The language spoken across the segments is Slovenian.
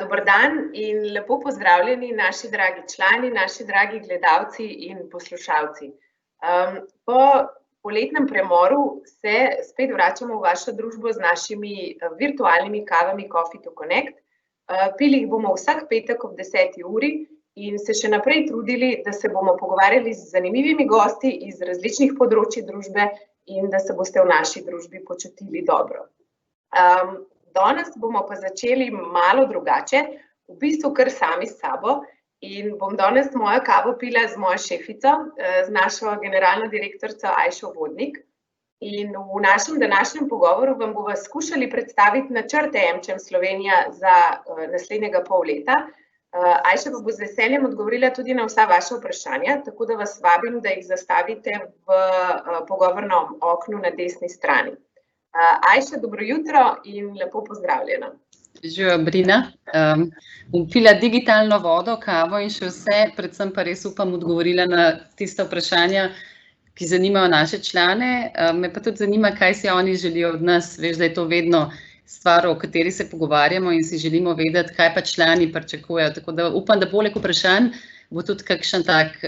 Dober dan in lepo pozdravljeni naši dragi člani, naši dragi gledalci in poslušalci. Po poletnem premoru se spet vračamo v vašo družbo z našimi virtualnimi kavami Coffee to Connect. Pili jih bomo vsak petek ob 10. uri in se še naprej trudili, da se bomo pogovarjali z zanimivimi gosti iz različnih področij družbe in da se boste v naši družbi počutili dobro. Danes bomo pa začeli malo drugače, v bistvu kar sami s sabo in bom danes mojo kavo pila z mojo šefico, z našo generalno direktorico Ajšo Vodnik. In v našem današnjem pogovoru vam bova skušali predstaviti načrte AmCham Slovenija za naslednjega pol leta. Ajša pa bo z veseljem odgovorila tudi na vsa vaša vprašanja, tako da vas vabim, da jih zastavite v pogovornem oknu na desni strani. Ajša, dobro jutro in lepo pozdravljena. Živijo, Brina. Bom pila digitalno vodo, kavo in še vse, predvsem pa res upam odgovorila na tiste vprašanja, ki zanimajo naše člane. Me pa tudi zanima, kaj si oni želijo od nas. Veš, da je to vedno stvar, o kateri se pogovarjamo in si želimo vedeti, kaj pa člani pričakujejo. Tako da upam, da poleg vprašanj bo tudi kakšen tak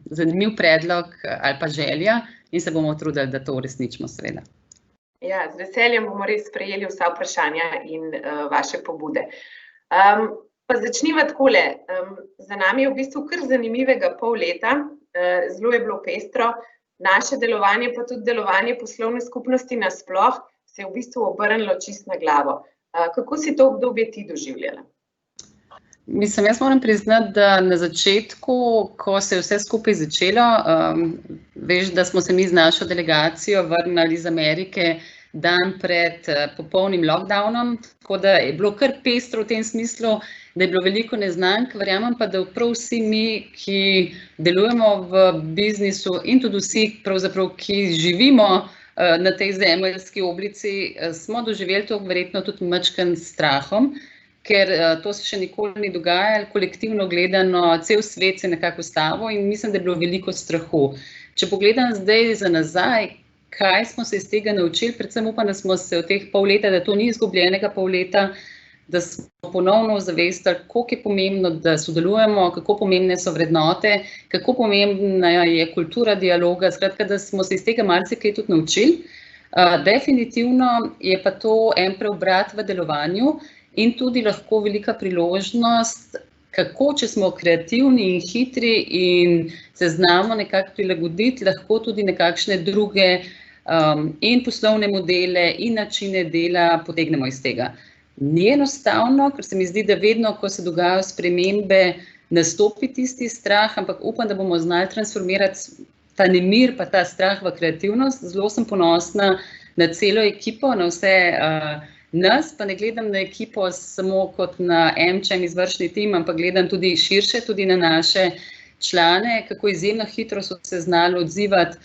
zanimiv predlog ali pa želja in se bomo trudili, da to uresničimo, seveda. Ja, z veseljem bomo res sprejeli vsa vprašanja in vaše pobude. Pa začniva takole. Za nami je v bistvu kar zanimivega pol leta, zelo je bilo pestro, naše delovanje pa tudi delovanje poslovne skupnosti nasploh se je v bistvu obrnilo čisto na glavo. Kako si to obdobje ti doživljala? Mislim, jaz moram priznati, da na začetku, ko se je vse skupaj začelo, veš, da smo se mi z našo delegacijo vrnili iz Amerike dan pred popolnim lockdownom, tako da je bilo kar pestro v tem smislu, da je bilo veliko neznank, verjamem pa, da prav vsi mi, ki delujemo v biznisu in tudi vsi, pravzaprav, ki živimo na tej zemeljski oblici, smo doživeli to verjetno tudi majčkeno s strahom, ker to se še nikoli ni dogajalo, kolektivno gledano, cel svet se je nekako ustavil in mislim, da je bilo veliko strahu. Če pogledam zdaj za nazaj, kaj smo se iz tega naučili, predvsem upam, da smo se v teh pol leta, da to ni izgubljenega pol leta, da smo ponovno ozavestili, koliko je pomembno, da sodelujemo, kako pomembne so vrednote, kako pomembna je kultura dialoga, skratka, da smo se iz tega marsikaj tudi naučili. Definitivno je pa to en preobrat v delovanju, in tudi lahko velika priložnost, kako, če smo kreativni in hitri in se znamo nekako prilagoditi, lahko tudi nekakšne druge in poslovne modele in načine dela potegnemo iz tega. Ni enostavno, ker se mi zdi, da vedno, ko se dogajajo spremembe, nastopi tisti strah, ampak upam, da bomo znali transformirati ta nemir pa ta strah v kreativnost. Zelo sem ponosna na celo ekipo, na vse nas, pa ne gledam na ekipo samo kot na AmCham izvršni tim, ampak gledam tudi širše, tudi na naše člane, kako izjemno hitro so se znali odzivati.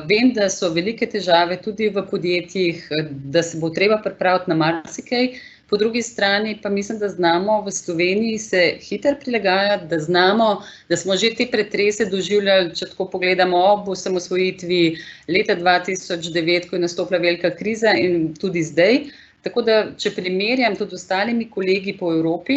Vem, da so velike težave tudi v podjetjih, da se bo treba pripraviti na marsikaj, po drugi strani pa mislim, da znamo v Sloveniji se hitro prilagajati, da znamo, da smo že te pretrese doživljali, če tako pogledamo ob osamosvojitvi leta 2009, ko je nastopila velika kriza in tudi zdaj. Tako da, če primerjam tudi ostalimi kolegi po Evropi,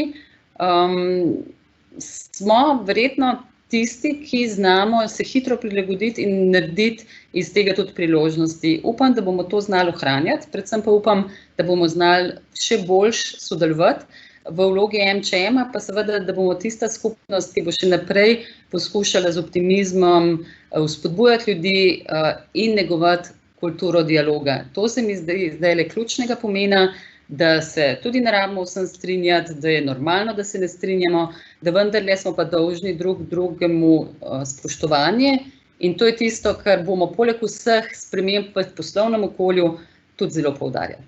smo verjetno tisti, ki znamo se hitro prilagoditi in narediti iz tega tudi priložnosti. Upam, da bomo to znali ohranjati, predvsem pa upam, da bomo znali še bolj sodelovati v vlogi AmChama, pa seveda, da bomo tista skupnost, ki bo še naprej poskušala z optimizmom vzpodbujati ljudi in negovati kulturo dialoga. To se mi zdaj le ključnega pomena, da se tudi ne rabimo vsem strinjati, da je normalno, da se ne strinjamo, da vendarle smo pa dolžni drug drugemu spoštovanje in to je tisto, kar bomo poleg vseh sprememb v poslovnem okolju tudi zelo poudarjali.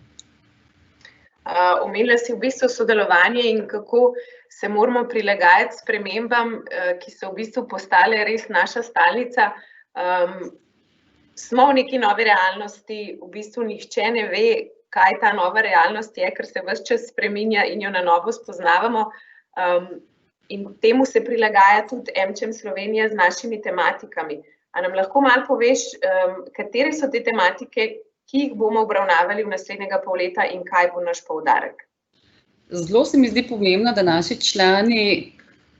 Omenila si v bistvu sodelovanje in kako se moramo prilagajati spremembam, ki so v bistvu postale res naša stalnica. Smo v neki novi realnosti, v bistvu nihče ne ve, kaj ta nova realnost je, ker se ves čas spreminja in jo na novo spoznavamo. In temu se prilagaja tudi AmCham Slovenija z našimi tematikami. A nam lahko malo poveš, katere so te tematike, ki jih bomo obravnavali v naslednjega pol leta in kaj bo naš poudarek? Zelo se mi zdi pomembno, da naši člani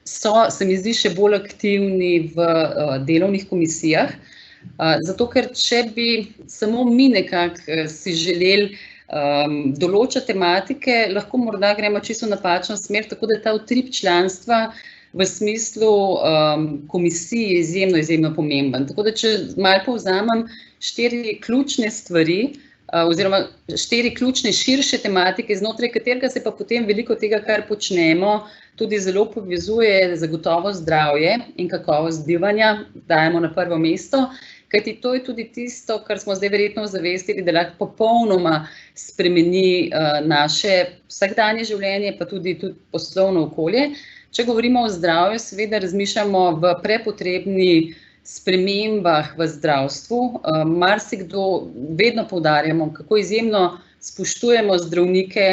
so, se mi zdi, še bolj aktivni v delovnih komisijah, zato ker če bi samo mi nekako si želeli določati tematike, lahko morda gremo čisto v napačno smer, tako da je ta utrip članstva v smislu komisiji izjemno pomemben. Tako da, če malo povzamem 4 ključne stvari, oziroma 4 ključne širše tematike, znotraj katerega se pa potem veliko tega, kar počnemo, tudi zelo povezuje zagotovo zdravje in kakovost bivanja, dajemo na prvo mesto, kajti to je tudi tisto, kar smo zdaj verjetno zavestili, da lahko popolnoma spremeni naše vsakdanje življenje, pa tudi poslovno okolje. Če govorimo o zdravju, seveda razmišljamo v prepotrebni spremembah v zdravstvu. Marsikdo vedno poudarjamo, kako izjemno spoštujemo zdravnike,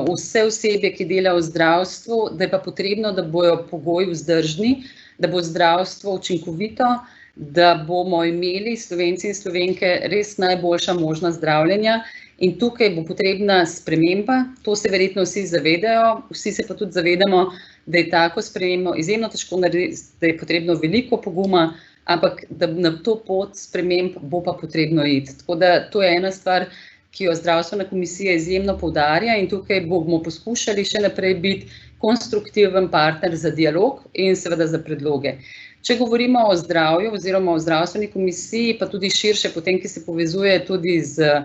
vse osebe, ki delajo v zdravstvu, da je pa potrebno, da bojo pogoji vzdržni, da bo zdravstvo učinkovito, da bomo imeli Slovenci in Slovenke res najboljša možna zdravljenja. In tukaj bo potrebna sprememba, to se verjetno vsi zavedajo, vsi se pa tudi zavedamo, da je tako spremembo izjemno težko narediti, da je potrebno veliko poguma, ampak da na to pot sprememb bo pa potrebno iti. Tako da to je ena stvar, ki jo zdravstvena komisija izjemno poudarja in tukaj bomo poskušali še naprej biti konstruktiven partner za dialog in seveda za predloge. Če govorimo o zdravju oziroma o zdravstveni komisiji, pa tudi širše potem, ki se povezuje tudi z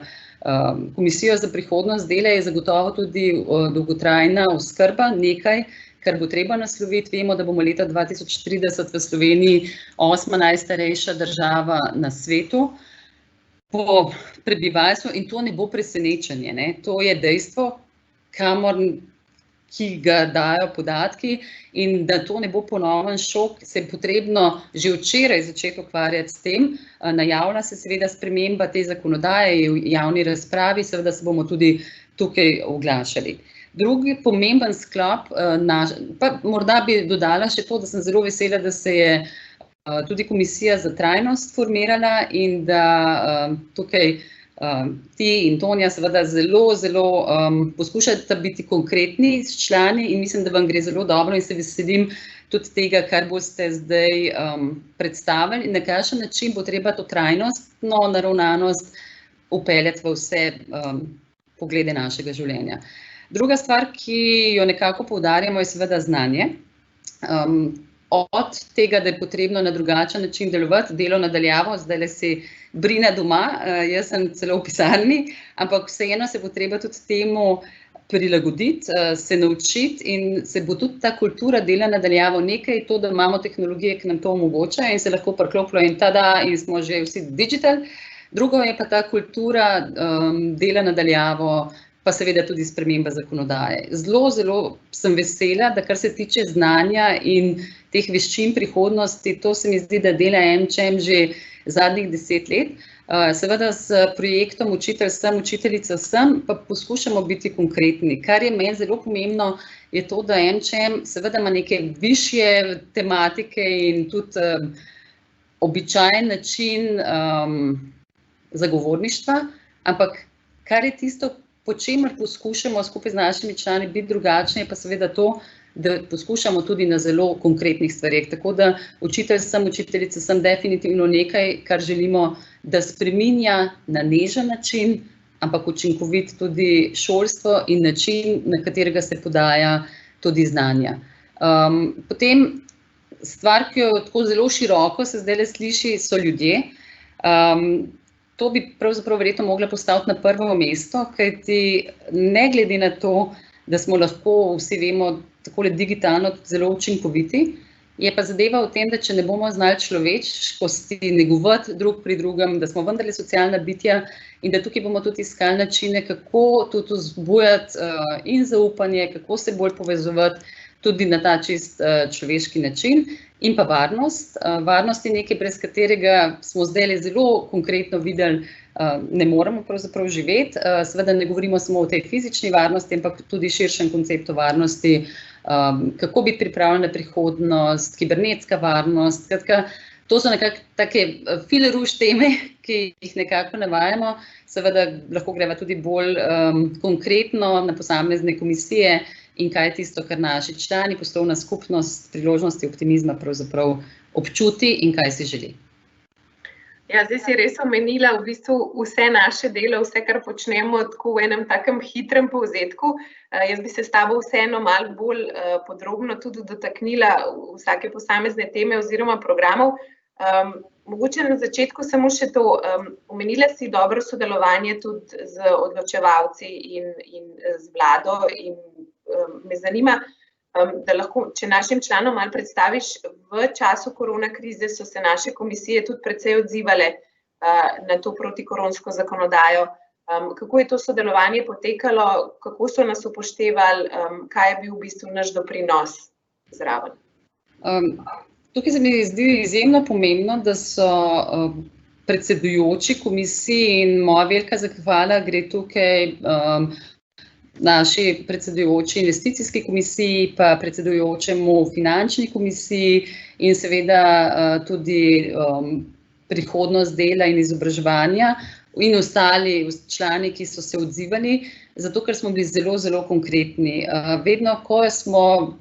Komisijo za prihodnost dela, je zagotovo tudi dolgotrajna oskrba nekaj, kar bo treba nasloviti. Vemo, da bomo leta 2030 v Sloveniji 8. najstarejša država na svetu po prebivalstvu in to ne bo presenečenje, ne? To je dejstvo, ki ga dajo podatki in da to ne bo ponoven šok, se je potrebno že včeraj začeti ukvarjati s tem. Najavlja se seveda sprememba te zakonodaje v javni razpravi, seveda se bomo tudi tukaj oglašali. Drugi pomemben sklop, pa morda bi dodala še to, da sem zelo vesela, da se je tudi Komisija za trajnost formirala in da tukaj ti in Tonja seveda zelo poskušate biti konkretni s člani in mislim, da vam gre zelo dobro in se veselim tudi tega, kar boste zdaj predstavili in na kakšen način bo treba to trajnostno naravnanost vpeljati v vse poglede našega življenja. Druga stvar, ki jo nekako poudarjamo, je seveda znanje. Od tega, da je potrebno na drugačen način delovati, delo na daljavo, zdaj si Brina doma, jaz sem celo v pisarni, ampak vseeno se bo treba tudi temu prilagoditi, se naučiti in se bo tudi ta kultura dela na daljavo nekaj, to, da imamo tehnologije, ki nam to omogočajo in se lahko priklopilo in tada in smo že vsi digital. Drugo je pa ta kultura dela na daljavo, pa seveda tudi sprememba zakonodaje. Zelo sem vesela, da kar se tiče znanja in teh veščin prihodnosti, to se mi zdi, da dela AmCham že zadnjih 10 let. Seveda s projektom Učitelj sem, učiteljica sem, pa poskušamo biti konkretni. Kar je meni zelo pomembno, je to, da AmCham seveda ima neke višje tematike in tudi običajen način zagovorništva, ampak kar je tisto, po čemer poskušamo skupaj z našimi člani biti drugačni, je pa seveda to, da poskušamo tudi na zelo konkretnih stvareh. Tako da učitelj sem, učiteljica sem definitivno nekaj, kar želimo, da spreminja na nežen način, ampak učinkovit tudi šolstvo in način, na katerega se podaja tudi znanja. Potem stvar, ki jo tako zelo široko se zdaj sliši, so ljudje. To bi pravzaprav verjetno mogla postaviti na prvo mesto, kajti ne glede na to, da smo lahko, vsi vemo, takole digitalno zelo učinkoviti, je pa zadeva v tem, da če ne bomo znali človeškosti negovati drug pri drugem, da smo vendarle socialna bitja in da tukaj bomo tudi iskali načine, kako tudi vzbujati in zaupanje, kako se bolj povezovati tudi na ta čist človeški način. In pa varnost. Varnost je nekaj, brez katerega smo zdaj zelo konkretno videli, ne moremo pravzaprav živeti. Seveda ne govorimo samo o tej fizični varnosti, ampak tudi širšem konceptu varnosti, kako biti pripravljen na prihodnost, kibernetska varnost. Skratka, To so nekako take fil rouge teme, ki jih nekako navajamo. Seveda lahko greva tudi bolj konkretno na posamezne komisije in kaj je tisto, kar naši člani, poslovna skupnost priložnosti optimizma pravzaprav občuti in kaj si želi. Ja, zdaj si res omenila v bistvu vse naše delo, vse, kar počnemo tako v enem takem hitrem povzetku. Jaz bi se s tabo vseeno malo bolj podrobno tudi dotaknila vsake posamezne teme oziroma programov. Mogoče na začetku samo še to, omenila si dobro sodelovanje tudi z odločevalci in z vlado in me zanima, da lahko, če našim članom malo predstaviš, v času korona krize so se naše komisije tudi precej odzivale na to protikoronsko zakonodajo. Kako je to sodelovanje potekalo, kako so nas upoštevali, kaj je bil v bistvu naš doprinos zraven? Tukaj se mi zdi izjemno pomembno, da so predsedujoči komisiji in moja velika zahvala gre tukaj naši predsedujoči investicijski komisiji, pa predsedujočemu finančni komisiji in seveda tudi prihodnost dela in izobraževanja in ostali člani, ki so se odzivali, zato ker smo bili zelo, zelo konkretni. Vedno, ko smo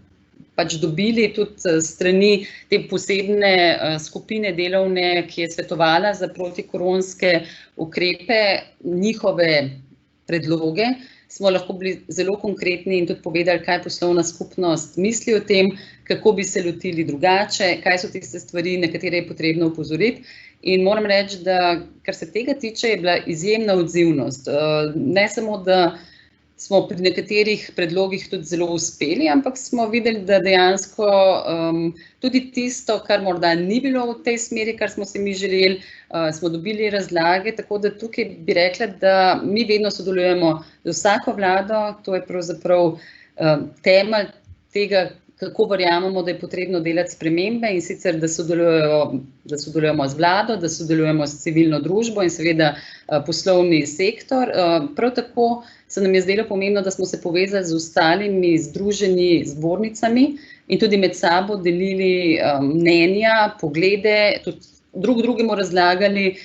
pač dobili tudi strani te posebne skupine delovne, ki je svetovala za protikoronske ukrepe, njihove predloge, smo lahko bili zelo konkretni in tudi povedali, kaj poslovna skupnost misli o tem, kako bi se lotili drugače, kaj so tiste stvari, na katere je potrebno opozoriti. In moram reči, da kar se tega tiče, je bila izjemna odzivnost. Ne samo, da smo pri nekaterih predlogih tudi zelo uspeli, ampak smo videli, da dejansko tudi tisto, kar morda ni bilo v tej smeri, kar smo si mi želeli, smo dobili razlage, tako da tukaj bi rekla, da mi vedno sodelujemo z vsako vlado, to je pravzaprav temelj tega, kako verjamemo, da je potrebno delati spremembe in sicer, da sodelujemo z vlado, da sodelujemo s civilno družbo in seveda poslovni sektor. Prav tako se nam je zdelo pomembno, da smo se povezali z ostalimi združenji zbornicami in tudi med sabo delili mnenja, poglede, tudi drugemu razlagali,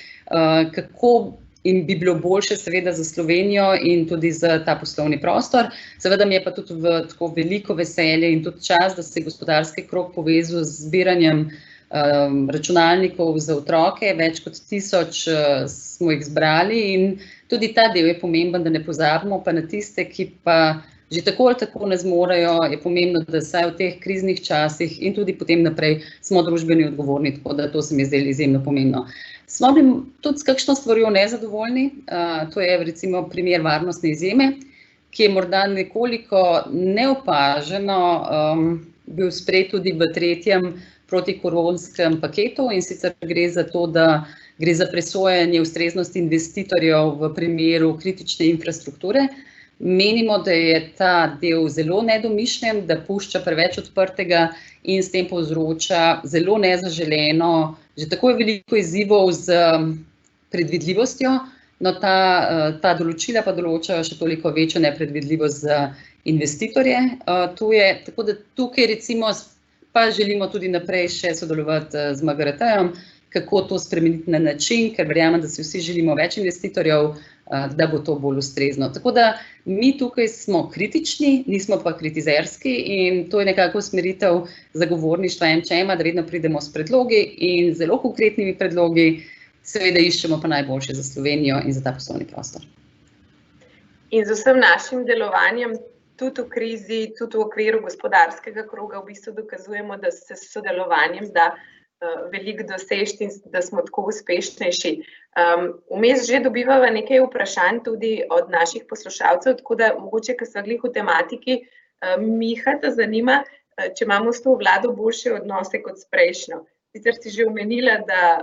kako in bi bilo boljše seveda za Slovenijo in tudi za ta poslovni prostor. Seveda mi je pa tudi v tako veliko veselje in tudi čas, da se je gospodarski krog povezal z zbiranjem računalnikov za otroke, več kot 1000 smo jih zbrali in tudi ta del je pomemben, da ne pozabimo pa na tiste, ki pa že tako ali tako ne zmorejo, je pomembno, da saj v teh kriznih časih in tudi potem naprej smo družbeni odgovorni, tako da to se mi je zdelo izjemno pomembno. Smo bili tudi s kakšno stvarjo nezadovoljni, to je recimo primer varnostne izjeme, ki je morda nekoliko neopaženo bil sprejet tudi v 3. protikoronskem paketu in sicer gre za to, da gre za presojanje ustreznosti investitorjev v primeru kritične infrastrukture. Menimo, da je ta del zelo nedomišljen, da pušča preveč odprtega in s tem povzroča zelo nezaželeno, že tako je veliko izzivov z predvidljivostjo, no ta določila pa določajo še toliko večjo nepredvidljivost za investitorje. Tako da tukaj recimo pa želimo tudi naprej še sodelovati z MGRT-jem, kako to spremeniti na način, ker verjamem, da si vsi želimo več investitorjev, da bo to bolj ustrezno. Tako da mi tukaj smo kritični, nismo pa kritizerski in to je nekako usmeritev zagovorništva MČM-a, da vedno pridemo s predlogi in zelo konkretnimi predlogi, seveda iščemo pa najboljše za Slovenijo in za ta poslovni prostor. In z vsem našim delovanjem, tudi v krizi, tudi v okviru gospodarskega kroga, v bistvu dokazujemo, da se s sodelovanjem da veliko dosežiti in da smo tako uspešnejši. Vmes že dobivava nekaj vprašanj tudi od naših poslušalcev, tako da mogoče, ko smo glih v tematiki, Miha, te zanima, če imamo s to vlado boljše odnose kot s prejšnjo. Sicer si že omenila, da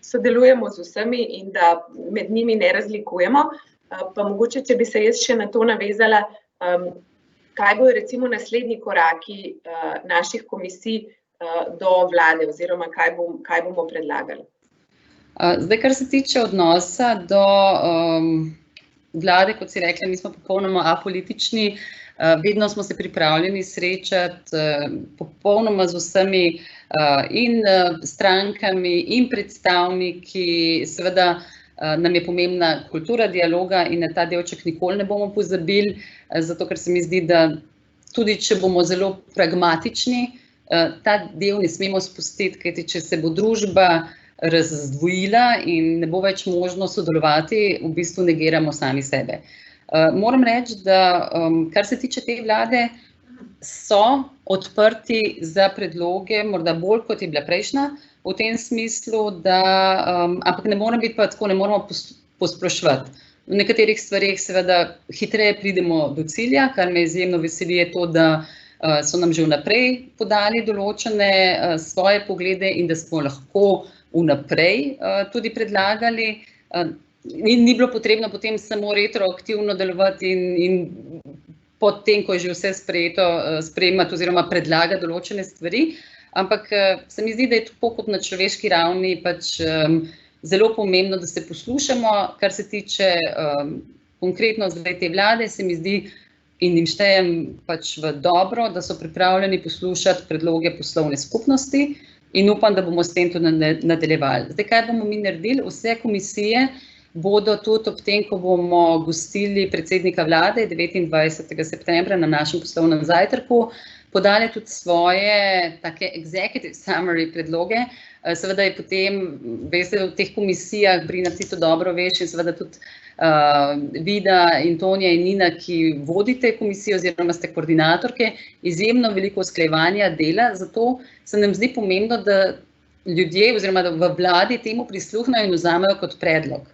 sodelujemo z vsemi in da med njimi ne razlikujemo, pa mogoče, če bi se jaz še na to navezala, kaj bojo recimo naslednji koraki naših komisij do vlade oziroma kaj bomo predlagali? Zdaj, kar se tiče odnosa do vlade, kot si rekla, mi smo popolnoma apolitični, Vedno smo se pripravljeni srečati popolnoma z vsemi in strankami in predstavniki. Seveda nam je pomembna kultura dialoga in na ta delček nikoli ne bomo pozabili, zato ker se mi zdi, da tudi če bomo zelo pragmatični, ta del ne smemo spustiti, kajti če se bo družba razdvojila in ne bo več možno sodelovati, v bistvu negiramo sami sebe. Moram reči, da kar se tiče te vlade, so odprti za predloge, morda bolj kot je bila prejšnja, v tem smislu, da, ampak ne moramo biti pa tako, ne moramo posploševati. V nekaterih stvareh seveda hitreje pridemo do cilja, kar me izjemno veseli, je to, da so nam že vnaprej podali določene svoje poglede in da smo lahko vnaprej tudi predlagali. In ni bilo potrebno potem samo retroaktivno delovati in potem, ko je že vse sprejeto, sprejemati oziroma predlagati določene stvari. Ampak se mi zdi, da je tako kot na človeški ravni pač zelo pomembno, da se poslušamo, kar se tiče konkretno zdaj te vlade, se mi zdi in jim štejem pač v dobro, da so pripravljeni poslušati predloge poslovne skupnosti in upam, da bomo s tem tudi nadaljevali. Zdaj, kaj bomo mi naredili? Vse komisije bodo tudi ob tem, ko bomo gostili predsednika vlade 29. septembra na našem poslovnem zajtrku, podali tudi svoje take executive summary predloge. Seveda je potem, veste, v teh komisijah, Brina, ti to dobro veš, in seveda tudi Vida in Tonja in Nina, ki vodite komisijo oziroma ste koordinatorke, izjemno veliko usklajevanja dela, zato se nam zdi pomembno, da ljudje oziroma da v vladi temu prisluhnejo in vzamejo kot predlog.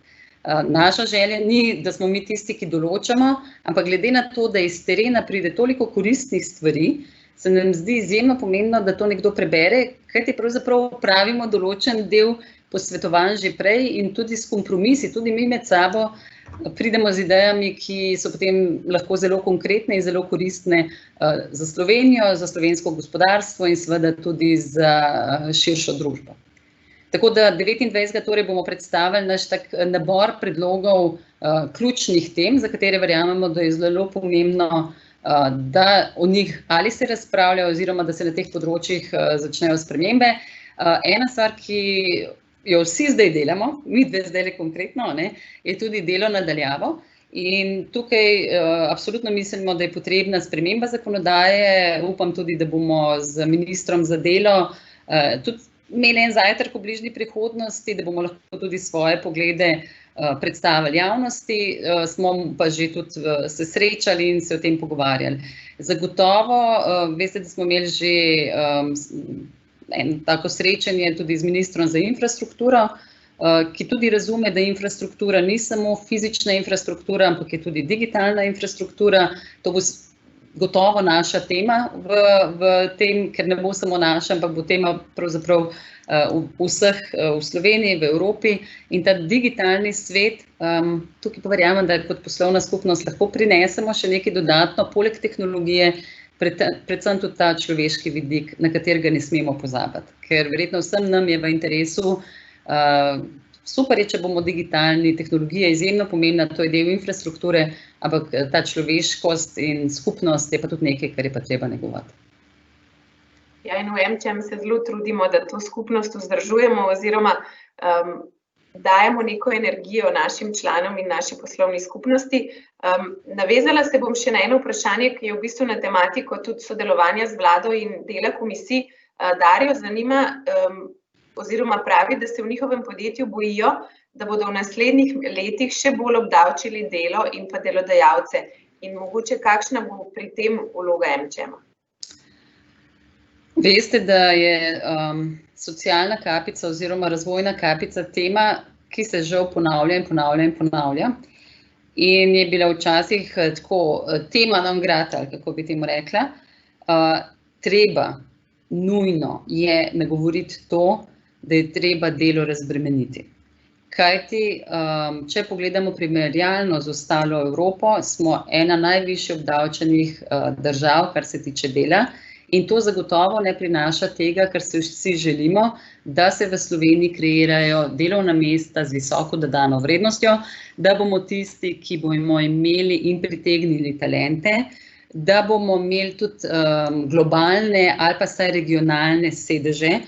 Naša želja ni, da smo mi tisti, ki določamo, ampak glede na to, da iz terena pride toliko koristnih stvari, se nam zdi izjemno pomembno, da to nekdo prebere, kajti pravzaprav pravimo določen del posvetovanj že prej in tudi s kompromisi, tudi mi med sabo pridemo z idejami, ki so potem lahko zelo konkretne in zelo koristne za Slovenijo, za slovensko gospodarstvo in seveda tudi za širšo družbo. Tako da 29. torej bomo predstavili naš tak nabor predlogov ključnih tem, za katere verjamemo, da je zelo pomembno, da o njih ali se razpravlja oziroma da se na teh področjih začnejo spremembe. Ena stvar, ki jo vsi zdaj delamo, mi dve zdaj konkretno, je tudi delo na daljavo. In tukaj absolutno mislimo, da je potrebna sprememba zakonodaje. Upam tudi, da bomo z ministrom za delo tudi imeli en zajtrk v bližnji prihodnosti, da bomo lahko tudi svoje poglede predstavili javnosti, smo pa že tudi se srečali in se o tem pogovarjali. Zagotovo, veste, da smo imeli že eno tako srečanje tudi z ministrom za infrastrukturo, ki tudi razume, da infrastruktura ni samo fizična infrastruktura, ampak je tudi digitalna infrastruktura. To bo gotovo naša tema v tem, ker ne bo samo naša, ampak bo tema pravzaprav vseh v Sloveniji, v Evropi. In ta digitalni svet, tukaj pa verjamem, da kot poslovna skupnost lahko prinesemo še nekaj dodatno, poleg tehnologije, predvsem tudi ta človeški vidik, na katerega ne smemo pozabiti. Ker verjetno vsem nam je v interesu, super je, če bomo digitalni, tehnologija je izjemno pomembna, to je del infrastrukture, ampak ta človeškost in skupnost je pa tudi nekaj, kar je pa treba negovati. Ja, in v MČM se zelo trudimo, da to skupnost vzdržujemo oziroma dajemo neko energijo našim članom in naši poslovni skupnosti. Navezala se bom še na eno vprašanje, ki je v bistvu na tematiko tudi sodelovanja z vlado in dela komisij. Darjo zanima, oziroma pravi, da se v njihovem podjetju bojijo, da bodo v naslednjih letih še bolj obdavčili delo in pa delodajalce. In mogoče kakšna bo pri tem vloga MČM-a? Veste, da je socialna kapica oziroma razvojna kapica tema, ki se žal ponavlja in ponavlja in ponavlja. In je bila včasih tako tema non grata, ali kako bi temu rekla. Treba, nujno je nagovoriti to, da je treba delo razbremeniti. Kajti, če pogledamo primerjalno z ostalo Evropo, smo ena najvišje obdavčenih držav, kar se tiče dela. In to zagotovo ne prinaša tega, kar si vsi želimo, da se v Sloveniji kreirajo delovna mesta z visoko dodano vrednostjo, da bomo tisti, ki bomo imeli in pritegnili talente, da bomo imeli tudi globalne ali pa vsaj regionalne sedeže.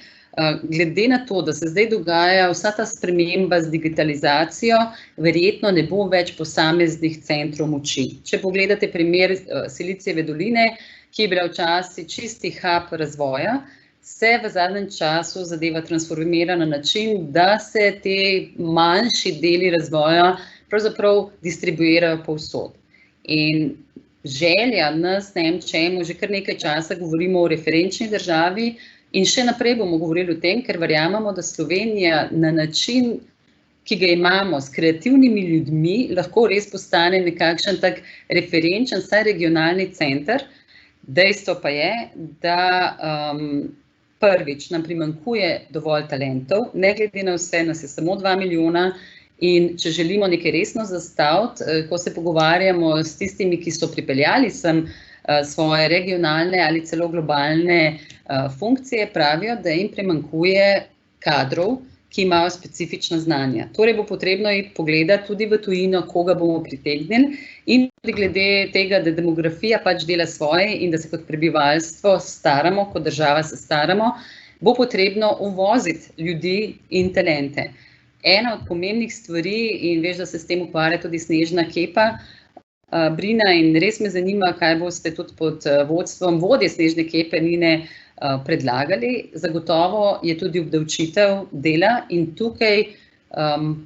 Glede na to, da se zdaj dogaja vsa ta sprememba z digitalizacijo, verjetno ne bo več posameznih centrov moči. Če pogledate primer Silicijeve doline, ki je bila včasih čisti hub razvoja, se v zadnjem času zadeva transformira na način, da se te manjši deli razvoja pravzaprav distribuirajo povsod. In želja nas, ne vem čemu, že kar nekaj časa govorimo o referenčni državi, in še naprej bomo govorili o tem, ker verjamemo, da Slovenija na način, ki ga imamo s kreativnimi ljudmi, lahko res postane nekakšen tak referenčen, vsaj regionalni center. Dejstvo pa je, da prvič nam primanjkuje dovolj talentov, ne glede na vse, nas je samo 2 milijona, in če želimo nekaj resno zastaviti, ko se pogovarjamo s tistimi, ki so pripeljali sem svoje regionalne ali celo globalne funkcije, pravijo, da jim primanjkuje kadrov, ki imajo specifična znanja. Torej bo potrebno iti pogledati tudi v tujino, koga bomo pritegnili, in glede tega, da demografija pač dela svoje in da se kot prebivalstvo staramo, kot država se staramo, bo potrebno uvoziti ljudi in talente. Ena od pomembnih stvari, in veš, da se s tem ukvarja tudi Snežna Kepa, Brina, in res me zanima, kaj boste tudi pod vodstvom vodje Snežne Kepe Nine predlagali. Zagotovo je tudi obdavčitev dela in tukaj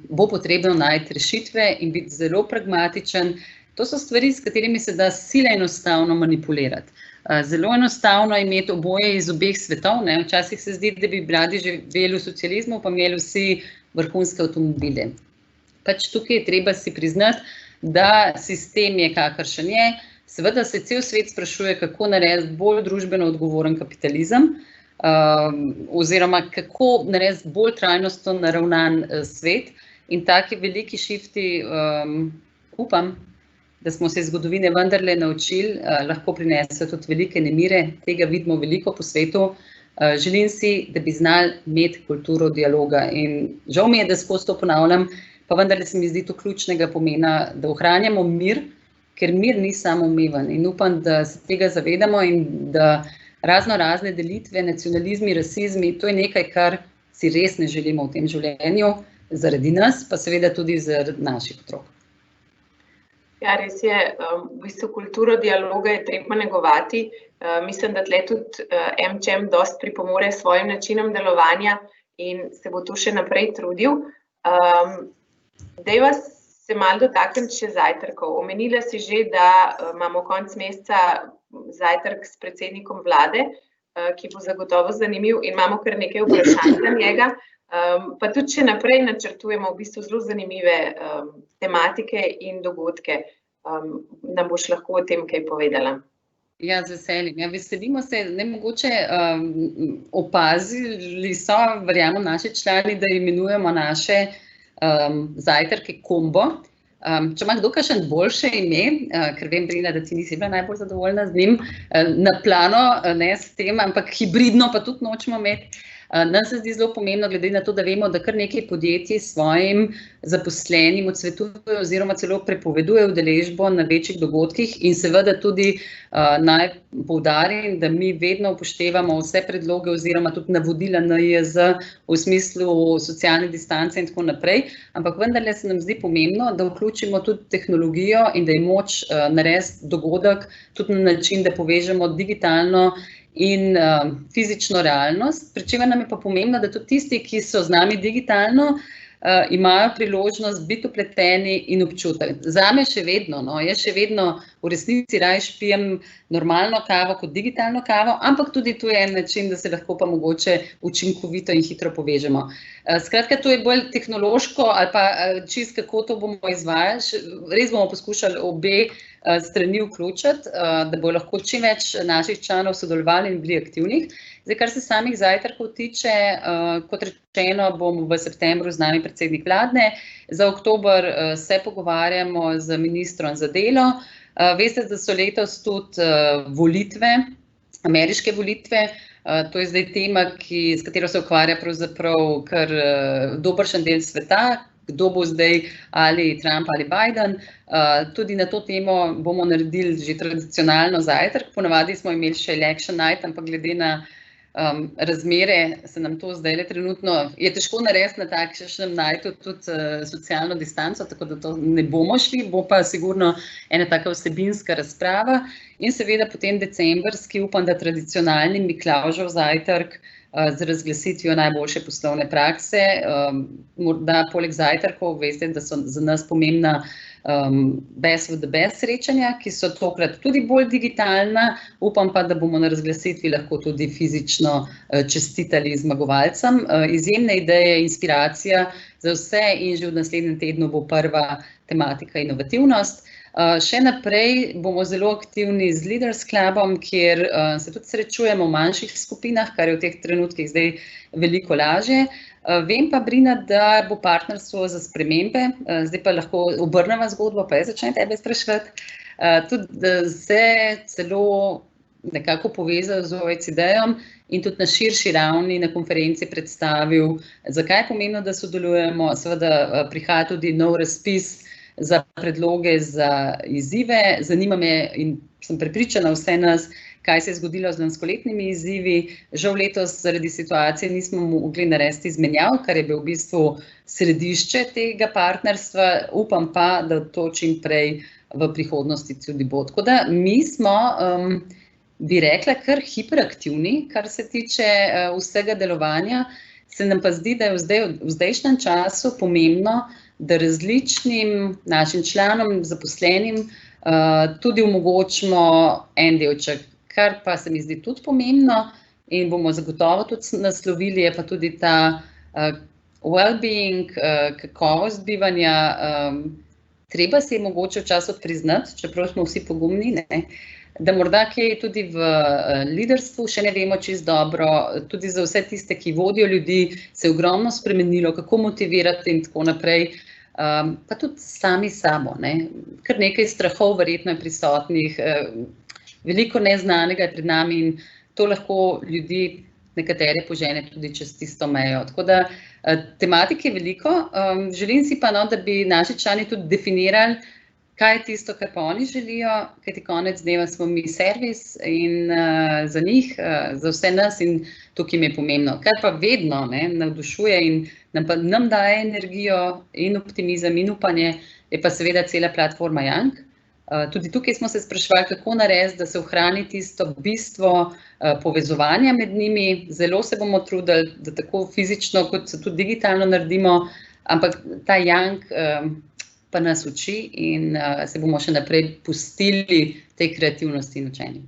bo potrebno najti rešitve in biti zelo pragmatičen. To so stvari, s katerimi se da sila enostavno manipulirati. Zelo enostavno je imeti oboje iz obeh svetov, ne? Včasih se zdi, da bi radi živeli v socializmu, pa imeli vsi vrhunske avtomobile. Pač tukaj je treba si priznati, da sistem je kakršen je. Seveda se cel svet sprašuje, kako narediti bolj družbeno odgovoren kapitalizem, oziroma kako narediti bolj trajnostno naravnan svet, in taki veliki shifti, upam, da smo se iz zgodovine vendarle naučili, lahko prinesejo tudi velike nemire, tega vidimo veliko po svetu. Želim si, da bi znali imeti kulturo dialoga, in žal mi je, da skozi to ponavljam, pa vendarle se mi zdi to ključnega pomena, da ohranjamo mir, ker mir ni samoumeven, in upam, da se tega zavedamo in da razne delitve, nacionalizmi, rasizmi, to je nekaj, kar si res ne želimo v tem življenju, zaradi nas, pa seveda tudi zaradi naših otrok. Ja, res je, v bistvu kulturo dialoga je treba negovati. Mislim, da tle tudi MČM dosti pripomore s svojim načinom delovanja in se bo tu še naprej trudil. Dejva se malo dotakniti še zajtrkov. Omenila si že, da imamo konec meseca zajtrk s predsednikom vlade, ki bo zagotovo zanimiv, in imamo kar nekaj vprašanj za njega. Pa tudi še naprej načrtujemo v bistvu zelo zanimive tematike in dogodke. Nam boš lahko o tem kaj povedala? Ja, z veseljem. Ja, veselimo se, ne mogoče opazili so, verjamem, naši člani, da imenujemo naše zajtrke kombo. Če ima kdo kakšen boljše ime, ker vem, Brina, da ti nisi bila najbolj zadovoljna z njim, na plano, ne s tem, ampak hibridno pa tudi nočemo imeti. Nam se zdi zelo pomembno, glede na to, da vemo, da kar nekaj podjetij svojim zaposlenim odsvetuje oziroma celo prepoveduje udeležbo na večjih dogodkih, in seveda tudi naj poudarim, da mi vedno upoštevamo vse predloge oziroma tudi navodila NIJZ v smislu socialne distance in tako naprej, ampak vendarle se nam zdi pomembno, da vključimo tudi tehnologijo in da je moč narediti dogodek tudi na način, da povežemo digitalno in fizično realnost, pri čemer nam je pa pomembno, da tudi tisti, ki so z nami digitalno, imajo priložnost biti vpleteni in občutek. Zame še vedno, jaz še vedno v resnici raje pijem normalno kavo kot digitalno kavo, ampak tudi tu je en način, da se lahko pa mogoče učinkovito in hitro povežemo. Skratka, to je bolj tehnološko ali pa čisto kako to bomo izvajali, res bomo poskušali obe strani vključiti, da bo lahko čim več naših članov sodelovali in bili aktivnih. Zdaj, kar se samih zajtrkov tiče, kot rečeno, bomo v septembru z nami predsednik vlade, za oktober se pogovarjamo z ministrom za delo. Veste, da so letos tudi volitve, ameriške volitve, to je zdaj tema, s katero se ukvarja pravzaprav kar dobršen del sveta, kdo bo zdaj ali Trump ali Biden. Tudi na to temo bomo naredili že tradicionalno zajtrk, ponavadi smo imeli še election night, ampak glede na razmere se nam to zdaj trenutno je težko narediti na takšnem najtu tudi socialno distanco, tako da to ne bomo šli, bo pa sigurno ena taka vsebinska razprava in seveda potem decembrski, upam, da tradicionalni Miklavžev zajtrk z razglasitvijo najboljše poslovne prakse. Morda poleg zajtrkov, veste, da so za nas pomembna best of the best srečanja, ki so tokrat tudi bolj digitalna. Upam pa, da bomo na razglasitvi lahko tudi fizično čestitali zmagovalcem. Izjemne ideje, inspiracija za vse in že v naslednjem tednu bo prva tematika inovativnost. Še naprej bomo zelo aktivni z Leaders Clubom, kjer se tudi srečujemo v manjših skupinah, kar je v teh trenutkih zdaj veliko lažje. Vem pa, Brina, da bo partnerstvo za spremembe, zdaj pa lahko obrneva zgodbo, pa jaz začnem tebe spraševati, tudi se celo nekako povezal z OECD-om in tudi na širši ravni na konferenci predstavil, zakaj je pomembno, da sodelujemo. Seveda prihaja tudi nov razpis za predloge za izzive. Zanima me in sem prepričana vse nas, kaj se je zgodilo z lanskoletnimi izzivi. Žal letos zaradi situacije nismo mogli narediti izmenjav, kar je bil v bistvu središče tega partnerstva. Upam pa, da to čim prej v prihodnosti tudi bo. Tako da mi smo, bi rekla, kar hiperaktivni, kar se tiče vsega delovanja. Se nam pa zdi, da je v zdajšnjem času pomembno, da različnim našim članom, zaposlenim, tudi omogočimo en delček, kar pa se mi zdi tudi pomembno in bomo zagotovo tudi naslovili, je pa tudi ta well-being, kakovost bivanja. Treba si je mogoče včasih priznati, čeprav smo vsi pogumni, ne, da morda kje tudi v liderstvu še ne vemo čisto dobro, tudi za vse tiste, ki vodijo ljudi, se je ogromno spremenilo, kako motivirati in tako naprej. Pa tudi sami sabo, ne. Kar nekaj strahov verjetno je prisotnih, veliko neznanega je pred nami in to lahko ljudi nekatere požene tudi čez tisto mejo. Tako da tematike je veliko, želim si pa, no, da bi naši člani tudi definirali, kaj je tisto, kar pa oni želijo, kajti konec dneva smo mi servis in za njih, za vse nas in tukaj jim je pomembno. Kar pa vedno navdušuje in nam daje energijo in optimizem in upanje, je pa seveda cela platforma Young. Tudi tukaj smo se spraševali, kako narediti, da se ohrani tisto bistvo povezovanja med njimi. Zelo se bomo trudili, da tako fizično kot tudi digitalno naredimo, ampak ta Young pa nas uči in se bomo še naprej pustili tej kreativnosti in učenju.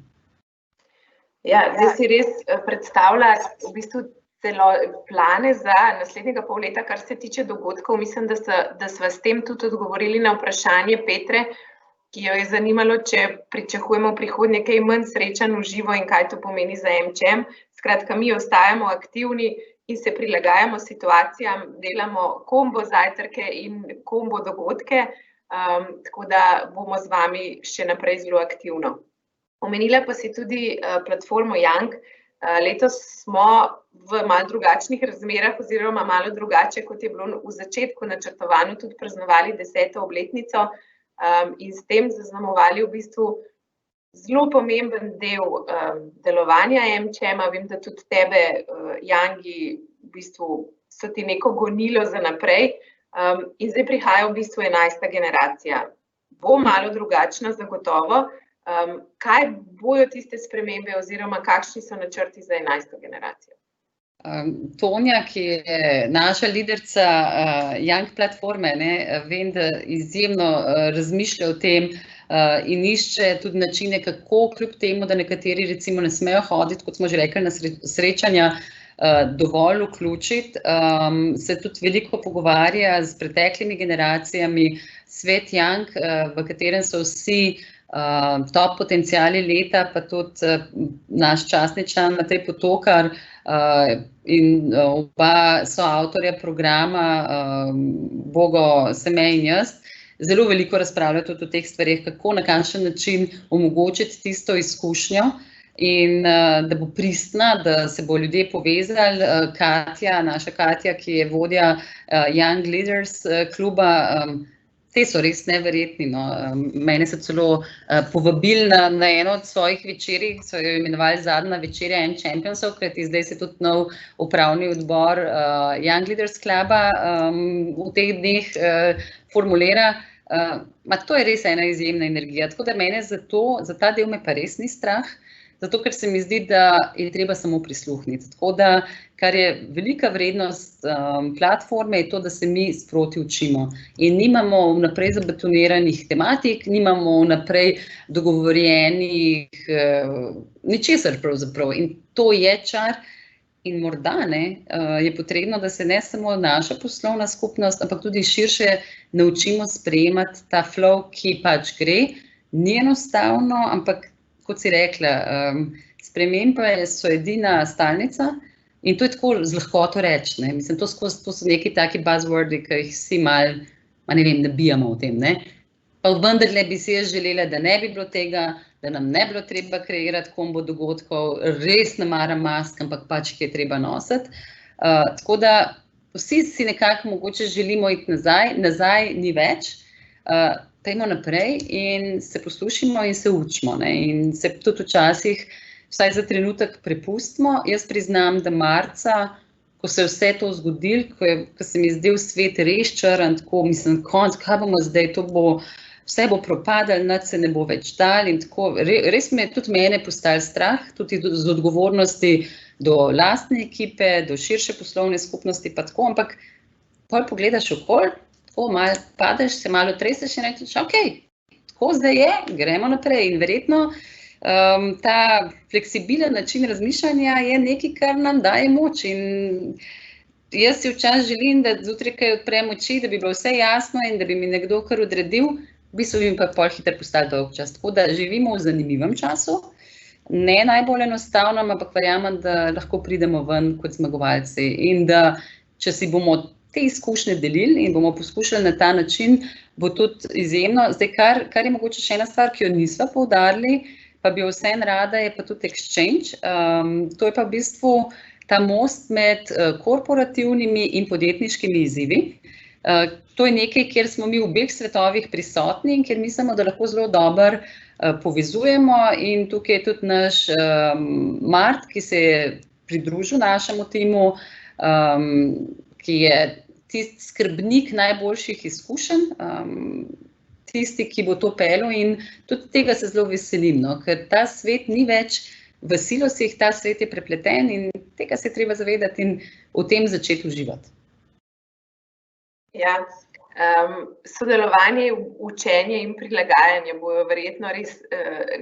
Ja, zdaj si res predstavlja v bistvu celo plane za naslednjega pol leta, kar se tiče dogodkov. Mislim, da sva s tem tudi odgovorili na vprašanje Petre, ki jo je zanimalo, če pričakujemo v prihodnje kaj manj srečanj v živo in kaj to pomeni za MČM. Skratka, mi ostajamo aktivni in se prilagajamo situacijam, delamo kombo zajtrke in kombo dogodke, tako da bomo z vami še naprej zelo aktivno. Omenila pa si tudi platformo Young. Letos smo v malo drugačnih razmerah oziroma malo drugače, kot je bilo v začetku načrtovano, tudi praznovali 10. obletnico in s tem zaznamovali v bistvu zelo pomemben del delovanja MČM-a. Vem, da tudi tebe, Youngi, v bistvu so ti neko gonilo za naprej in zdaj prihaja v bistvu 11. generacija. Bo malo drugačna zagotovo. Kaj bojo tiste spremembe oziroma kakšni so načrti za 11. generacijo? Tonja, ki je naša liderca Young platforme, vem, da izjemno razmišlja o tem in išče tudi načine, kako kljub temu, da nekateri recimo ne smejo hoditi, kot smo že rekli, na srečanja, dovolj vključiti. Se tudi veliko pogovarja z preteklimi generacijami. Svet Young, v katerem so vsi top potenciali leta, pa tudi naš častni član Matej Potokar in oba so avtorja programa Bogo, Seme in jaz. Zelo veliko razpravljajo tudi o teh stvareh, kako na kakšen način omogočiti tisto izkušnjo. in da bo pristna, da se bo ljudje povezali. Katja, naša Katja, ki je vodja Young Leaders kluba, te so res neverjetni. No. Mene so celo povabili na eno od svojih večerij, so jo imenovali zadnja večerja en Championsov, kajti zdaj se tudi nov upravni odbor Young Leaders kluba v teh dneh formulira. To je res ena izjemna energija, tako da mene za ta del me pa res ni strah, zato ker se mi zdi, da je treba samo prisluhniti. Tako da, kar je velika vrednost platforme, je to, da se mi sproti učimo in nimamo vnaprej zabetoniranih tematik, nimamo vnaprej dogovorjenih ničesar pravzaprav in to je čar. In morda je potrebno, da se ne samo naša poslovna skupnost, ampak tudi širše naučimo sprejemati ta flow, ki pač gre. Ni enostavno, ampak kot si rekla, spremembe so edina stalnica in to je tako z lahkoto reči. Mislim, to so neki taki buzzwordi, ki jih vsi malo, ne vem, nabijamo v tem. Pa vendarle bi si jaz želela, da ne bi bilo tega, da nam ne bilo treba kreirati kombo dogodkov, res ne maram mask, ampak pač jih je treba nositi. Tako da vsi si nekako mogoče želimo iti nazaj ni več. Pejmo naprej in se poslušimo in se učimo. In se tudi včasih, vsaj za trenutek, prepustimo. Jaz priznam, da marca, ko se je vse to zgodilo, ko se mi je zdel svet res črn, tako mislim, konc, kaj bomo zdaj, vse bo propadalo, nič se ne bo več dalo in tako. Res tudi mene postalo strah, tudi z odgovornosti do lastne ekipe, do širše poslovne skupnosti pa tako, ampak pol pogledaš okoli, tako malo padeš, se malo treseš in rečeš, ok, tako zdaj je, gremo naprej. In verjetno ta fleksibilen način razmišljanja je nekaj, kar nam daje moč. In jaz si včasih želim, da zjutraj, ko odprem oči, da bi bilo vse jasno in da bi mi nekdo kar odredil, v bistvu bi mi pa pol hitro postalo dolgčas. Tako da živimo v zanimivem času, ne najbolj enostavnem, ampak verjamem, da lahko pridemo ven kot zmagovalci in da če si bomo te izkušnje delili in bomo poskušali na ta način, bo tudi izjemno. Zdaj, kar je mogoče še ena stvar, ki jo nisva poudarili, pa bi jo vseeno rada, je pa tudi exchange. To je pa v bistvu ta most med korporativnimi in podjetniškimi izzivi. To je nekaj, kjer smo mi v obeh svetovih prisotni in kjer mislimo, da lahko zelo dobro povezujemo. In tukaj je tudi naš Mart, ki se je pridružil našemu timu, ki je tisti skrbnik najboljših izkušenj, tisti, ki bo to peljal in tudi tega se zelo veselim, ker ta svet ni več v silosih, ta svet je prepleten in tega se je treba zavedati in v tem začeti uživati. Ja, sodelovanje, učenje in prilagajanje bojo verjetno res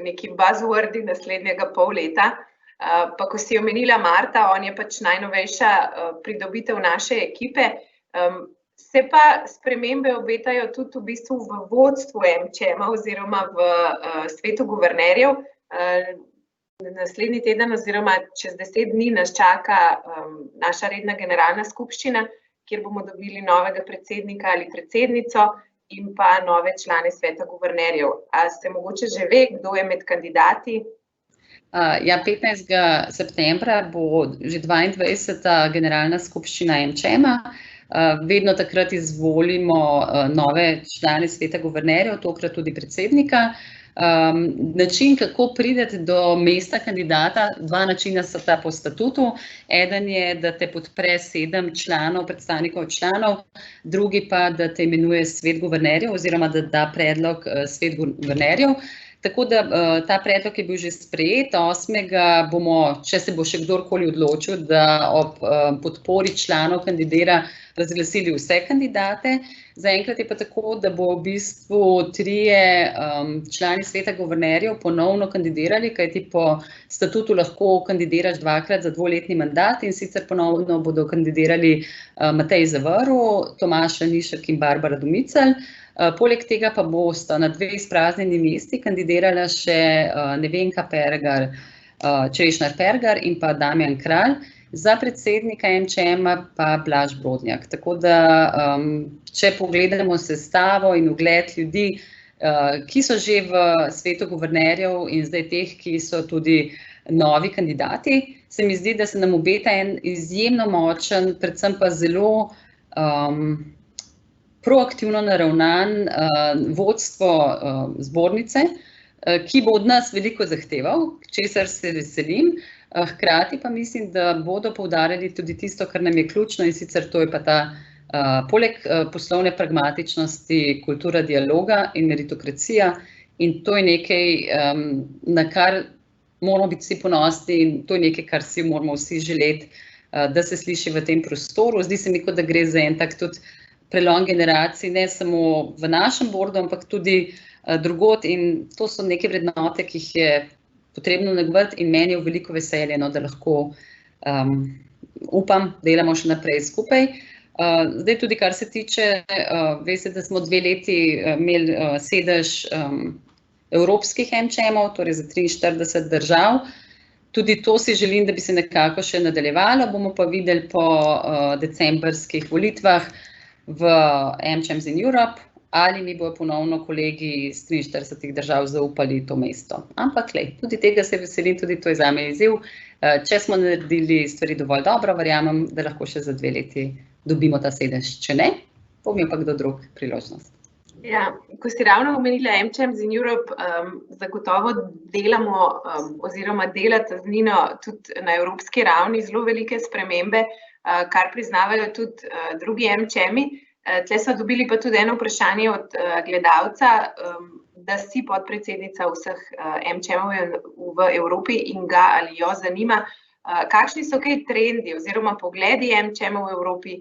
neki buzzwordi naslednjega pol leta. Pa ko si omenila Marta, on je pač najnovejša pridobitev naše ekipe, se pa spremembe obetajo tudi v bistvu v vodstvu MČM oziroma v svetu guvernerjev. Naslednji teden oziroma čez 10 dni nas čaka naša redna generalna skupščina, kjer bomo dobili novega predsednika ali predsednico in pa nove člane sveta guvernerjev. A se mogoče že ve, kdo je med kandidati? Ja, 15. septembra bo že 22. generalna skupščina MČM-a. Vedno takrat izvolimo nove člane sveta guvernerjev, tokrat tudi predsednika. Način, kako prideti do mesta kandidata, dva načina so ta po statutu. Eden je, da te podpre 7 članov, predstavnikov članov, drugi pa, da te imenuje svet guvernerjev oziroma da da predlog svet guvernerjev. Tako da ta predlog je bil že sprejet, 8. bomo, če se bo še kdorkoli odločil, da ob podpori članov kandidira, razglasili vse kandidate. Zaenkrat je pa tako, da bo v bistvu 3 člani sveta guvernerjev ponovno kandidirali, kajti po statutu lahko kandidiraš 2-krat za 2-letni mandat in sicer ponovno bodo kandidirali Matej Zavrl, Tomaž Lanišek in Barbara Domicelj. Poleg tega pa bosta na 2 izpraznjeni mesti kandidirala še Nevenka Pergar, Češnar Pergar in pa Damjan Kralj, za predsednika MČM-a pa Blaž Brodnjak. Tako da, če pogledamo sestavo in ugled ljudi, ki so že v svetu guvernerjev in zdaj teh, ki so tudi novi kandidati. Se mi zdi, da se nam obeta en izjemno močen, predvsem pa zelo proaktivno naravnan vodstvo zbornice, ki bo od nas veliko zahteval, česar se veselim. Hkrati pa mislim, da bodo poudarjali tudi tisto, kar nam je ključno, in sicer to je pa ta poleg poslovne pragmatičnosti, kultura dialoga in meritokracija, in to je nekaj, na kar moramo biti vsi ponosni, in to je nekaj, kar si moramo vsi želeti, da se sliši v tem prostoru. Zdi se mi, kot da gre za en tak tudi prelom generacij, ne samo v našem bordu, ampak tudi drugod, in to so neke vrednote, ki jih je potrebno negovati, in meni je veliko veselje, da lahko upam, delamo še naprej skupaj. Zdaj tudi, kar se tiče, veste, da smo 2 leti imeli sedež evropskih AmChamov, torej za 43 držav. Tudi to si želim, da bi se nekako še nadaljevalo, bomo pa videli po decembrskih volitvah v AmChams in Europe, ali mi bojo ponovno kolegi iz 43 držav zaupali to mesto. Ampak tudi tega se veselim, tudi to je zame izziv. Če smo naredili stvari dovolj dobro, verjamem, da lahko še za 2 leti dobimo ta sedež. Če ne, bo imel pa kdo drug priložnost. Ja, ko si ravno omenila AmChams in Europe, zagotovo delamo oziroma delate z Nino tudi na evropski ravni zelo velike spremembe, kar priznavajo tudi drugi AmChami. Tle so dobili pa tudi eno vprašanje od gledalca, da si podpredsednica vseh AmChamov v Evropi in ga ali jo zanima, kakšni so kaj trendi oziroma pogledi AmChamov v Evropi,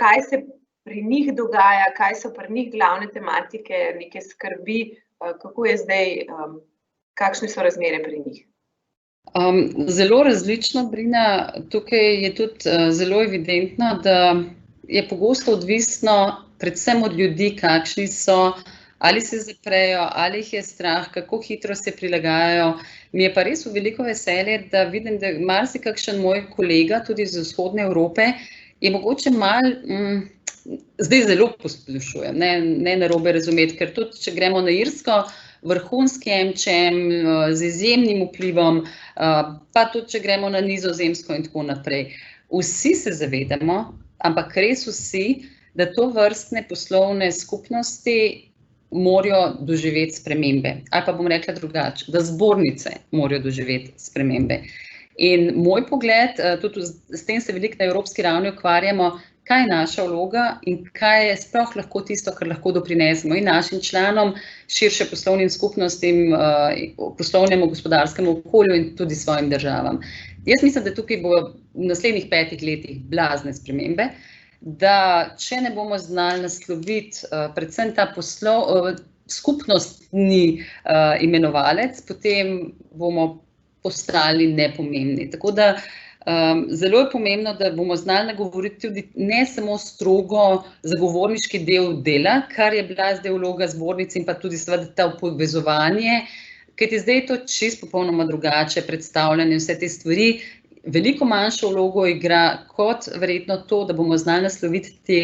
kaj se pri njih dogaja, kaj so pri njih glavne tematike, neke skrbi, kako je zdaj, kakšne so razmere pri njih? Zelo različno, Brina. Tukaj je tudi zelo evidentno, da je pogosto odvisno predvsem od ljudi, kakšni so, ali se zaprejo, ali jih je strah, kako hitro se prilagajajo. Mi je pa res v veliko veselje, da vidim, da marsikakšen moj kolega, tudi iz vzhodne Evrope, je mogoče malo, zdaj zelo posplošujem, ne narobe razumeti, ker tudi, če gremo na Irsko, vrhunski AmCham z izjemnim vplivom, pa tudi, če gremo na Nizozemsko in tako naprej. Vsi se zavedamo, ampak res vsi, da to vrstne poslovne skupnosti morajo doživeti spremembe. Ali pa bom rekla drugače, da zbornice morajo doživeti spremembe. In moj pogled, tudi s tem se veliko na evropski ravni ukvarjamo, kaj je naša vloga in kaj je sploh lahko tisto, kar lahko doprinesemo in našim članom, širše poslovnim skupnostim, poslovnemu gospodarskemu okolju in tudi svojim državam. Jaz mislim, da tukaj bo v naslednjih 5 letih blazne spremembe, da če ne bomo znali nasloviti predvsem ta skupnostni imenovalec, potem bomo postali nepomembni. Tako da zelo je pomembno, da bomo znali nagovoriti tudi ne samo strogo zagovorniški del dela, kar je bila zdaj vloga zbornic, in pa tudi seveda to povezovanje, kajti zdaj je to čisto popolnoma drugače predstavljanje vse te stvari. Veliko manjšo vlogo igra kot verjetno to, da bomo znali nasloviti te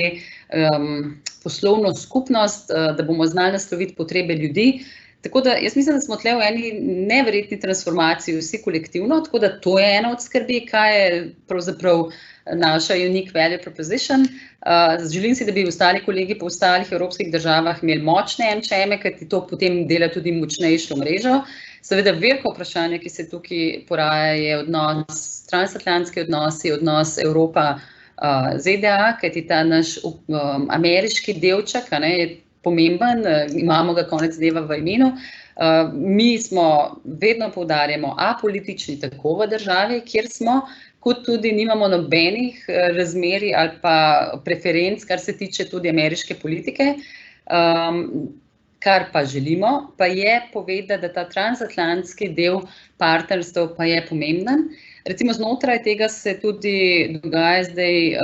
poslovno skupnost, da bomo znali nasloviti potrebe ljudi. Tako da jaz mislim, da smo tle v eni neverjetni transformaciji vsi kolektivno, tako da to je ena od skrbi, kaj je pravzaprav naša unique value proposition. Želim si, da bi ostali kolegi po ostalih evropskih državah imeli močne AmChame, kajti to potem dela tudi močnejšo mrežo. Seveda veliko vprašanje, ki se tukaj poraja, je odnos, transatlantski odnosi, odnos Evropa-ZDA, kajti ta naš ameriški delček je pomemben, imamo ga konec dneva v imenu. Mi smo, vedno poudarjamo, apolitični tako v državi, kjer smo, kot tudi nimamo nobenih razmerij ali pa preferenc, kar se tiče tudi ameriške politike. Kar pa želimo, pa je povedati, da ta transatlantski del partnerstva pa je pomemben. Recimo znotraj tega se tudi dogaja zdaj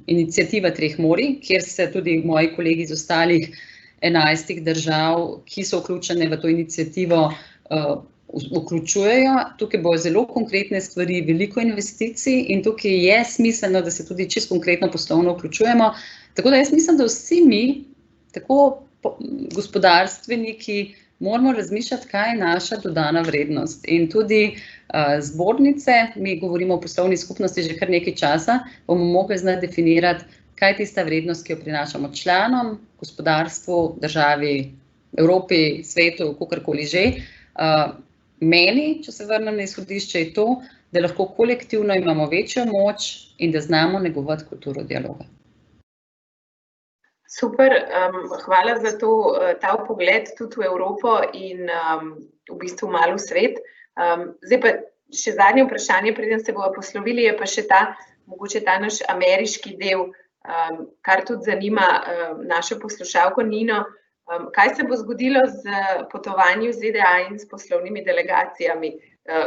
iniciativa 3 morij, kjer se tudi moji kolegi iz ostalih 11 držav, ki so vključene v to iniciativo, vključujejo. Tukaj bojo zelo konkretne stvari, veliko investicij in tukaj je smiselno, da se tudi čisto konkretno poslovno vključujemo. Tako da jaz mislim, da vsi mi, tako gospodarstveniki, moramo razmišljati, kaj je naša dodana vrednost. In tudi zbornice, mi govorimo o poslovni skupnosti že kar nekaj časa, bomo mogli znati definirati, kaj je tista vrednost, ki jo prinašamo članom, gospodarstvu, državi, Evropi, svetu, kakorkoli že. Meni, če se vrnem na izhodišče, je to, da lahko kolektivno imamo večjo moč in da znamo negovati kulturo dialoga. Super, hvala za ta vpogled tudi v Evropo in v bistvu malo v svet. Zdaj pa še zadnje vprašanje, preden se bomo poslovili, je pa še mogoče ta naš ameriški del, kar tudi zanima našo poslušalko Nino. Kaj se bo zgodilo z potovanjem v ZDA in s poslovnimi delegacijami?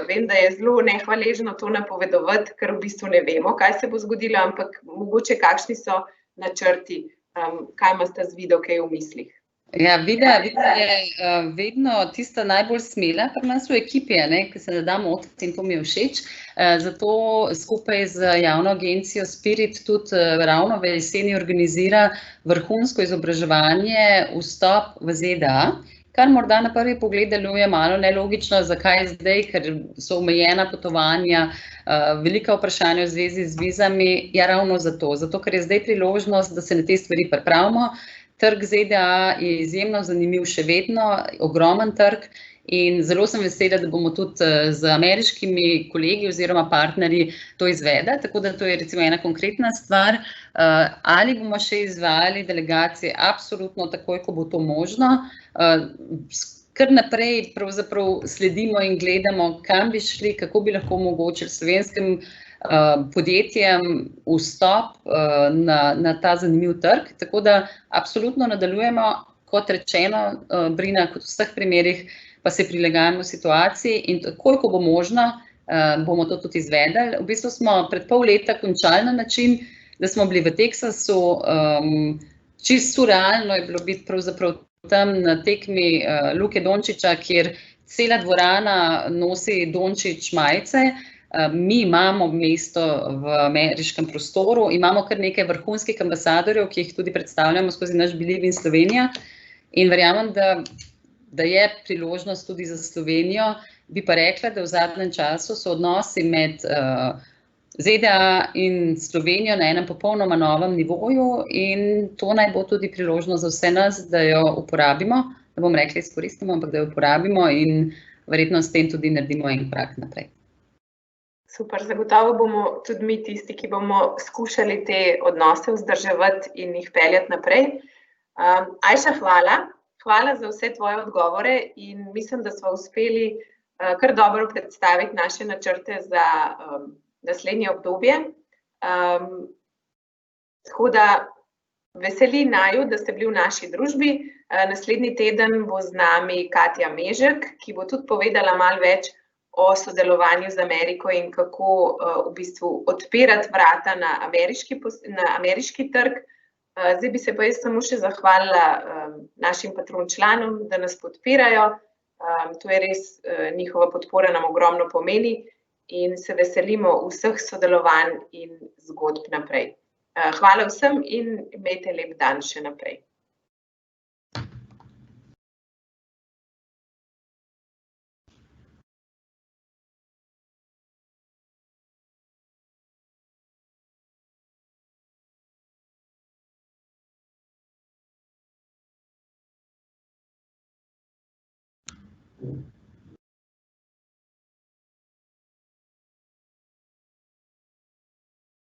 Vem, da je zelo nehvaležno to napovedovati, ker v bistvu ne vemo, kaj se bo zgodilo, ampak mogoče kakšni so načrti, kaj imate z Vido kaj v mislih? Ja, Vida je vedno tista najbolj smela pri nas v ekipi, ki se ne da motiti in to mi je všeč. Zato skupaj z javno agencijo Spirit tudi ravno v jeseni organizira vrhunsko izobraževanje vstop v ZDA, kar morda na prvi pogled deluje malo nelogično, zakaj zdaj, ker so omejena potovanja, velika vprašanja v zvezi z vizami, ja ravno zato, ker je zdaj priložnost, da se na te stvari pripravimo. Trg ZDA je izjemno zanimiv še vedno, ogromen trg in zelo sem vesela, da bomo tudi z ameriškimi kolegi oziroma partnerji to izvedli, tako da to je recimo ena konkretna stvar. Ali bomo še izvajali delegacije? Absolutno takoj, ko bo to možno. Kar naprej pravzaprav sledimo in gledamo, kam bi šli, kako bi lahko omogočili slovenskim podjetjem vstop na ta zanimiv trg, tako da absolutno nadaljujemo, kot rečeno, Brina, kot v vseh primerih, pa se prilagajamo situaciji in takoj, ko bo možno, bomo to tudi izvedli. V bistvu smo pred pol leta končali na način, da smo bili v Teksasu, čisto surrealno je bilo biti pravzaprav tam na tekmi Luke Dončića, kjer cela dvorana nosi Dončić majice. Mi imamo mesto v ameriškem prostoru, imamo kar nekaj vrhunskih ambasadorjev, ki jih tudi predstavljamo skozi naš Believe in Slovenija in verjamem, da je priložnost tudi za Slovenijo. Bi pa rekla, da v zadnjem času so odnosi med ZDA in Slovenijo na enem popolnoma novem nivoju in to naj bo tudi priložnost za vse nas, da jo uporabimo, ne bom rekla izkoristimo, ampak da jo uporabimo in verjetno s tem tudi naredimo en korak naprej. Super, zagotovo bomo tudi mi tisti, ki bomo skušali te odnose vzdrževati in jih peljati naprej. Ajša, hvala za vse tvoje odgovore in mislim, da smo uspeli kar dobro predstaviti naše načrte za naslednje obdobje. Tako da veseli naju, da ste bili v naši družbi. Naslednji teden bo z nami Katja Mežek, ki bo tudi povedala malo več o sodelovanju z Ameriko in kako v bistvu odpirati vrata na ameriški trg. Zdaj bi se pa jaz samo še zahvalila našim patron članom, da nas podpirajo. To je res, njihova podpora nam ogromno pomeni in se veselimo vseh sodelovanj in zgodb naprej. Hvala vsem in imejte lep dan še naprej. Thank you.